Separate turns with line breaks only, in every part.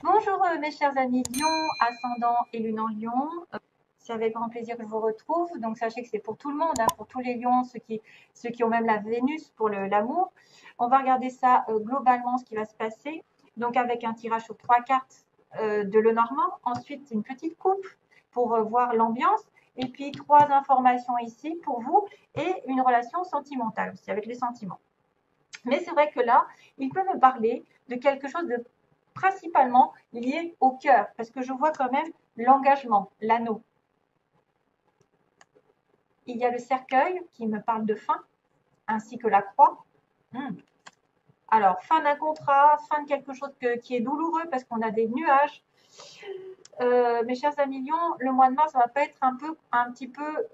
Bonjour mes chers amis Lion, ascendant et lune en Lion. C'est avec grand plaisir que je vous retrouve. Donc sachez que c'est pour tout le monde, hein, pour tous les lions, ceux qui ont même la Vénus pour l'amour. On va regarder ça globalement, ce qui va se passer. Donc avec un tirage sur 3 cartes de Lenormand. Ensuite une petite coupe pour voir l'ambiance. Et puis 3 informations ici pour vous et une relation sentimentale aussi avec les sentiments. Mais c'est vrai que là, il peut me parler de quelque chose de principalement lié au cœur, parce que je vois quand même l'engagement, l'anneau. Il y a le cercueil qui me parle de fin, ainsi que la croix. Alors, fin d'un contrat, fin de quelque chose qui est douloureux parce qu'on a des nuages. Mes chers amis Lions, le mois de mars, ça va pas être un petit peu,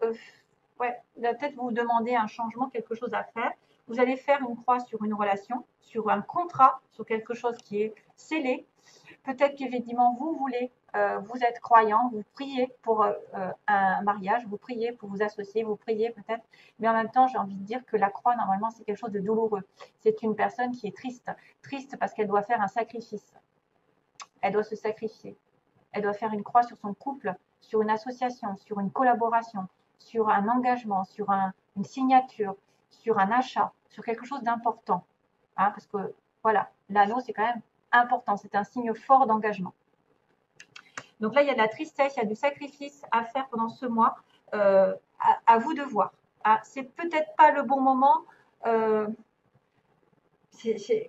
ouais, il va peut-être vous demander un changement, quelque chose à faire. Vous allez faire une croix sur une relation, sur un contrat, sur quelque chose qui est scellé. Peut-être qu'effectivement, vous voulez, vous êtes croyant, vous priez pour un mariage, vous priez pour vous associer, vous priez peut-être, mais en même temps, j'ai envie de dire que la croix, normalement, c'est quelque chose de douloureux. C'est une personne qui est triste, triste parce qu'elle doit faire un sacrifice. Elle doit se sacrifier. Elle doit faire une croix sur son couple, sur une association, sur une collaboration, sur un engagement, sur une signature, sur un achat, sur quelque chose d'important. Hein, parce que, voilà, l'anneau, c'est quand même important, c'est un signe fort d'engagement. Donc là, il y a de la tristesse, il y a du sacrifice à faire pendant ce mois. À vous de voir. Ah, c'est peut-être pas le bon moment.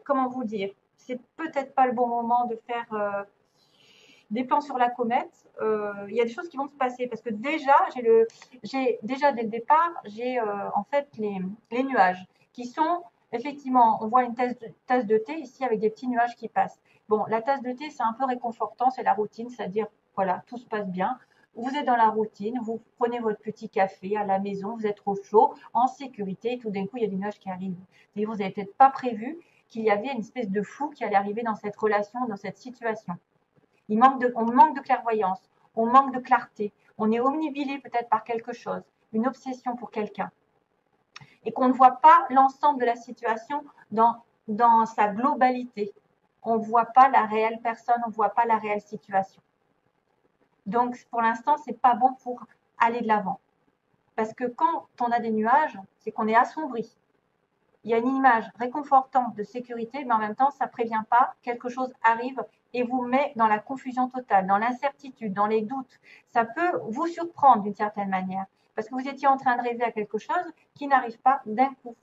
Comment vous dire? C'est peut-être pas le bon moment de faire des plans sur la comète. Il y a des choses qui vont se passer parce que déjà, déjà dès le départ, j'ai en fait les nuages qui sont effectivement, on voit une tasse de thé ici avec des petits nuages qui passent. Bon, la tasse de thé, c'est un peu réconfortant, c'est la routine, c'est-à-dire, voilà, tout se passe bien. Vous êtes dans la routine, vous prenez votre petit café à la maison, vous êtes au chaud, en sécurité, et tout d'un coup, il y a des nuages qui arrivent. Et vous n'avez peut-être pas prévu qu'il y avait une espèce de flou qui allait arriver dans cette relation, dans cette situation. On manque de clairvoyance, on manque de clarté, on est omnibilé peut-être par quelque chose, une obsession pour quelqu'un, et qu'on ne voit pas l'ensemble de la situation dans sa globalité. On ne voit pas la réelle personne, on ne voit pas la réelle situation. Donc, pour l'instant, ce n'est pas bon pour aller de l'avant. Parce que quand on a des nuages, c'est qu'on est assombri. Il y a une image réconfortante de sécurité, mais en même temps, ça ne prévient pas, quelque chose arrive et vous met dans la confusion totale, dans l'incertitude, dans les doutes. Ça peut vous surprendre d'une certaine manière, parce que vous étiez en train de rêver à quelque chose qui n'arrive pas d'un coup,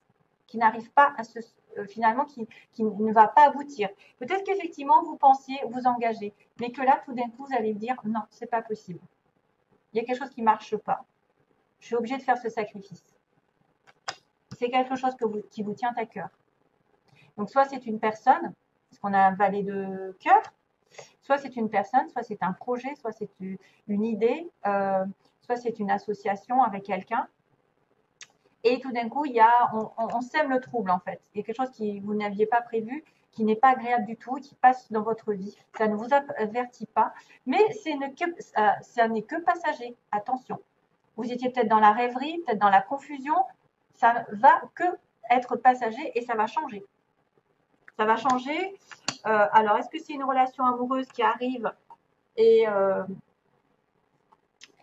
qui n'arrive pas à se, finalement, qui ne va pas aboutir. Peut-être qu'effectivement, vous pensiez vous engager, mais que là, tout d'un coup, vous allez dire non, c'est pas possible. Il y a quelque chose qui ne marche pas. Je suis obligée de faire ce sacrifice. C'est quelque chose qui vous tient à cœur. Donc, soit c'est une personne, parce qu'on a un valet de cœur, soit c'est une personne, soit c'est un projet, soit c'est une idée, soit c'est une association avec quelqu'un. Et tout d'un coup, on sème le trouble en fait. Il y a quelque chose que vous n'aviez pas prévu, qui n'est pas agréable du tout, qui passe dans votre vie. Ça ne vous avertit pas, mais ça n'est que passager. Attention. Vous étiez peut-être dans la rêverie, peut-être dans la confusion. Ça va que être passager et ça va changer. Ça va changer. Alors, est-ce que c'est une relation amoureuse qui arrive et, euh,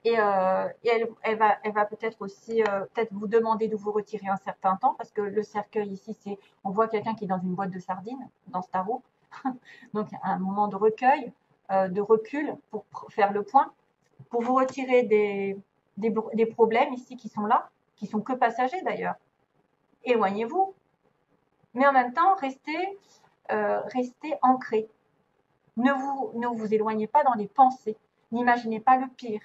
elle va peut-être aussi peut-être vous demander de vous retirer un certain temps parce que le cercueil ici, on voit quelqu'un qui est dans une boîte de sardines dans ce tarot. Donc, un moment de recueil, de recul pour faire le point, pour vous retirer des problèmes ici qui sont là, qui sont que passagers d'ailleurs. Éloignez-vous, mais en même temps, restez ancré. Ne vous éloignez pas dans les pensées. N'imaginez pas le pire.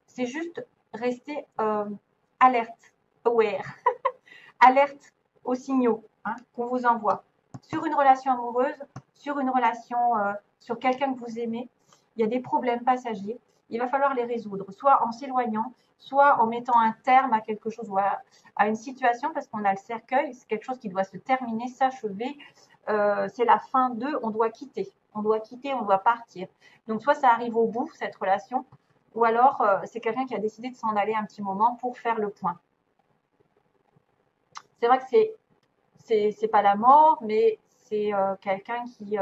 C'est juste rester alerte, aware, alerte aux signaux qu'on vous envoie. Sur une relation amoureuse, sur une relation, sur quelqu'un que vous aimez, il y a des problèmes passagers. Il va falloir les résoudre, soit en s'éloignant, soit en mettant un terme à quelque chose ou à une situation, parce qu'on a le cercueil, c'est quelque chose qui doit se terminer, s'achever. C'est la fin de, on doit quitter, on doit partir. Donc soit ça arrive au bout, cette relation, ou alors c'est quelqu'un qui a décidé de s'en aller un petit moment pour faire le point. C'est vrai que c'est pas la mort, mais c'est quelqu'un qui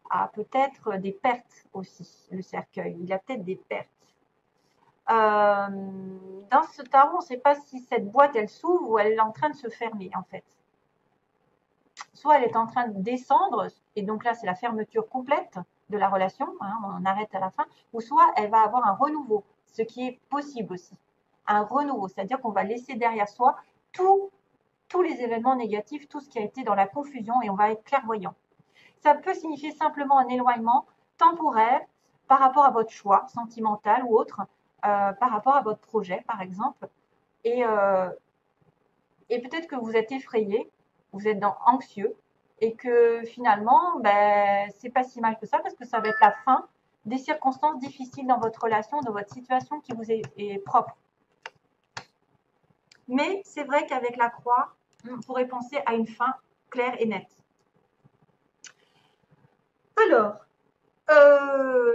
a peut-être des pertes aussi, le cercueil. Il a peut-être des pertes. Dans ce tarot, on ne sait pas si cette boîte, elle s'ouvre ou elle est en train de se fermer, en fait. Soit elle est en train de descendre, et donc là, c'est la fermeture complète de la relation, hein, on arrête à la fin, ou soit elle va avoir un renouveau, ce qui est possible aussi. Un renouveau, c'est-à-dire qu'on va laisser derrière soi tous les événements négatifs, tout ce qui a été dans la confusion, et on va être clairvoyant. Ça peut signifier simplement un éloignement temporaire par rapport à votre choix sentimental ou autre, par rapport à votre projet, par exemple. Et peut-être que vous êtes effrayé, vous êtes anxieux, et que finalement, ben, c'est pas si mal que ça, parce que ça va être la fin des circonstances difficiles dans votre relation, dans votre situation qui vous est propre. Mais c'est vrai qu'avec la croix, on pourrait penser à une fin claire et nette. Alors,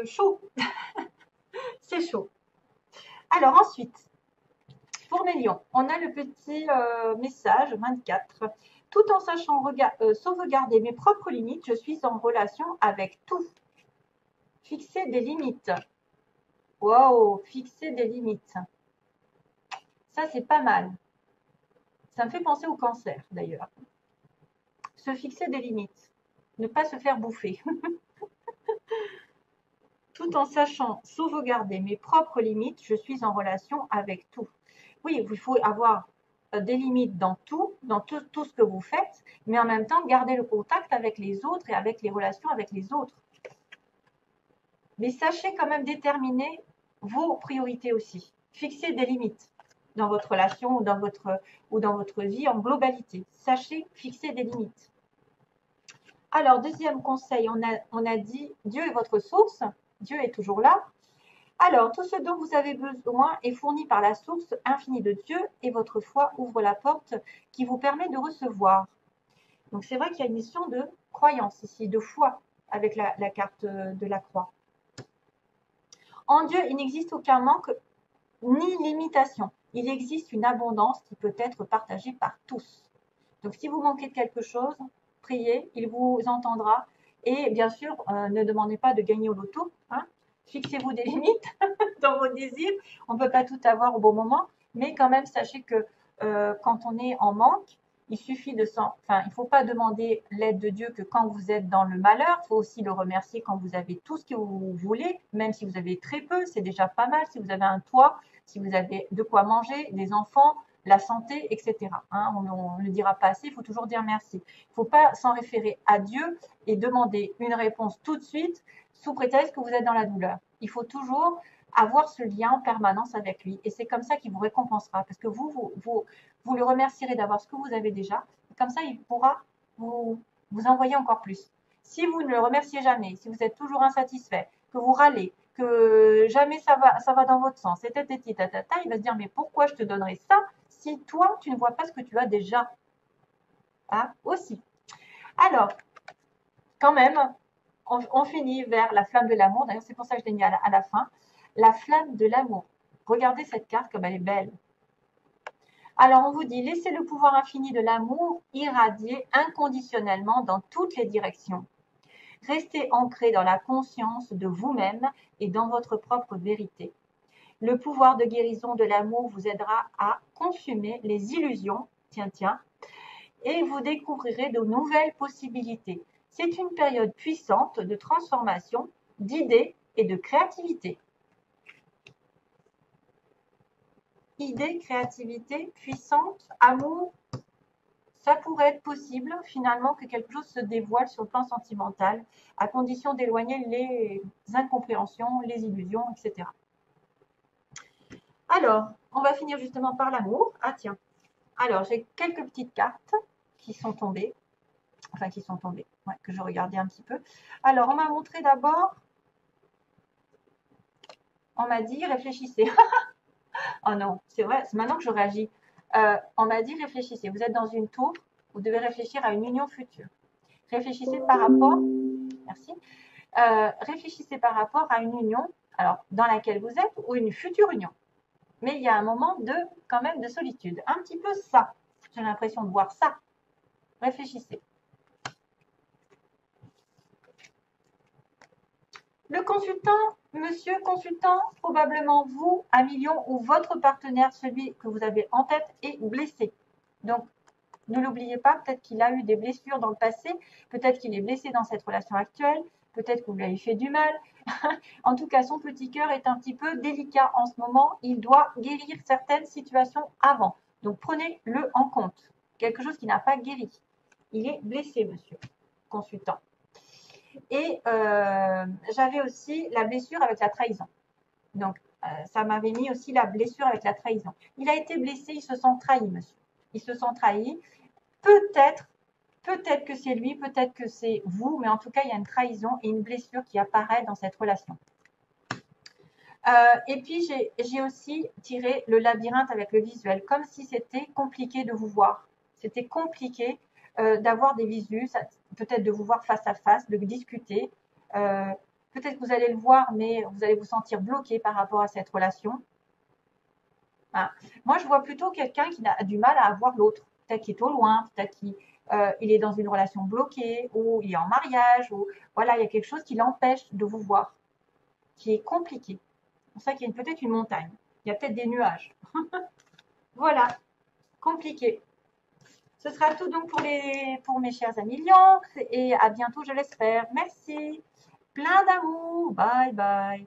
chaud. C'est chaud. Alors ensuite, pour mes lions, on a le petit message 24. Tout en sachant sauvegarder mes propres limites, je suis en relation avec tout. Fixer des limites. Wow, fixer des limites. Ça, c'est pas mal. Ça me fait penser au cancer, d'ailleurs. Se fixer des limites. Ne pas se faire bouffer. Tout en sachant sauvegarder mes propres limites, je suis en relation avec tout. Oui, il faut avoir des limites dans tout ce que vous faites, mais en même temps, garder le contact avec les autres et avec les relations avec les autres. Mais sachez quand même déterminer vos priorités aussi. Fixez des limites dans votre relation ou dans votre vie en globalité. Sachez fixer des limites. Alors, deuxième conseil, on a dit Dieu est votre source. Dieu est toujours là. Alors, tout ce dont vous avez besoin est fourni par la source infinie de Dieu et votre foi ouvre la porte qui vous permet de recevoir. Donc, c'est vrai qu'il y a une notion de croyance ici, de foi avec la carte de la croix. En Dieu, il n'existe aucun manque ni limitation. Il existe une abondance qui peut être partagée par tous. Donc, si vous manquez de quelque chose, priez, il vous entendra. Et bien sûr, ne demandez pas de gagner au loto. Hein. Fixez-vous des limites dans vos désirs. On ne peut pas tout avoir au bon moment. Mais quand même, sachez que quand on est en manque, il suffit il ne faut pas demander l'aide de Dieu que quand vous êtes dans le malheur. Il faut aussi le remercier quand vous avez tout ce que vous voulez, même si vous avez très peu, c'est déjà pas mal. Si vous avez un toit, si vous avez de quoi manger, des enfants, la santé, etc. Hein, on ne le dira pas assez, il faut toujours dire merci. Il ne faut pas s'en référer à Dieu et demander une réponse tout de suite sous prétexte que vous êtes dans la douleur. Il faut toujours avoir ce lien en permanence avec lui. Et c'est comme ça qu'il vous récompensera. Parce que vous le remercierez d'avoir ce que vous avez déjà. Et comme ça, il pourra vous envoyer encore plus. Si vous ne le remerciez jamais, si vous êtes toujours insatisfait, que vous râlez, que jamais ça va dans votre sens, et il va se dire, mais pourquoi je te donnerais ça si toi, tu ne vois pas ce que tu as déjà aussi. Alors, quand même, on finit vers la flamme de l'amour. D'ailleurs, c'est pour ça que je l'ai mis à la fin. La flamme de l'amour. Regardez cette carte comme elle est belle. Alors, on vous dit, laissez le pouvoir infini de l'amour irradier inconditionnellement dans toutes les directions. Restez ancré dans la conscience de vous-même et dans votre propre vérité. Le pouvoir de guérison de l'amour vous aidera à consumer les illusions, et vous découvrirez de nouvelles possibilités. C'est une période puissante de transformation, d'idées et de créativité. Idées, créativité, puissante, amour, ça pourrait être possible finalement que quelque chose se dévoile sur le plan sentimental, à condition d'éloigner les incompréhensions, les illusions, etc. Alors, on va finir justement par l'amour. Ah tiens, alors j'ai quelques petites cartes qui sont tombées, que je regardais un petit peu. Alors, on m'a montré d'abord, on m'a dit réfléchissez. Oh non, c'est vrai, c'est maintenant que je réagis. On m'a dit réfléchissez. Vous êtes dans une tour, vous devez réfléchir à une union future. Réfléchissez par rapport, merci. Réfléchissez par rapport à une union, alors dans laquelle vous êtes ou une future union. Mais il y a un moment quand même de solitude. Un petit peu ça. J'ai l'impression de voir ça. Réfléchissez. Le consultant, monsieur consultant, probablement vous, à million, ou votre partenaire, celui que vous avez en tête, est blessé. Donc, ne l'oubliez pas, peut-être qu'il a eu des blessures dans le passé, peut-être qu'il est blessé dans cette relation actuelle, peut-être que vous lui avez fait du mal. En tout cas, son petit cœur est un petit peu délicat en ce moment. Il doit guérir certaines situations avant. Donc, prenez-le en compte. Quelque chose qui n'a pas guéri. Il est blessé, monsieur consultant. Et j'avais aussi la blessure avec la trahison. Donc, ça m'avait mis aussi la blessure avec la trahison. Il a été blessé, il se sent trahi, monsieur. Il se sent trahi. Peut-être que c'est lui, peut-être que c'est vous, mais en tout cas, il y a une trahison et une blessure qui apparaît dans cette relation. Et puis, j'ai aussi tiré le labyrinthe avec le visuel, comme si c'était compliqué de vous voir. C'était compliqué d'avoir des visus, peut-être de vous voir face à face, de discuter. Peut-être que vous allez le voir, mais vous allez vous sentir bloqué par rapport à cette relation. Hein. Moi, je vois plutôt quelqu'un qui a du mal à avoir l'autre. Peut-être qu'il est au loin, peut-être qu'il est dans une relation bloquée, ou il est en mariage, ou voilà, il y a quelque chose qui l'empêche de vous voir, qui est compliqué. C'est pour ça qu'il y a peut-être une montagne. Il y a peut-être des nuages. Voilà, compliqué. Ce sera tout donc pour mes chers amis lions et à bientôt, je l'espère. Merci. Plein d'amour. Bye bye.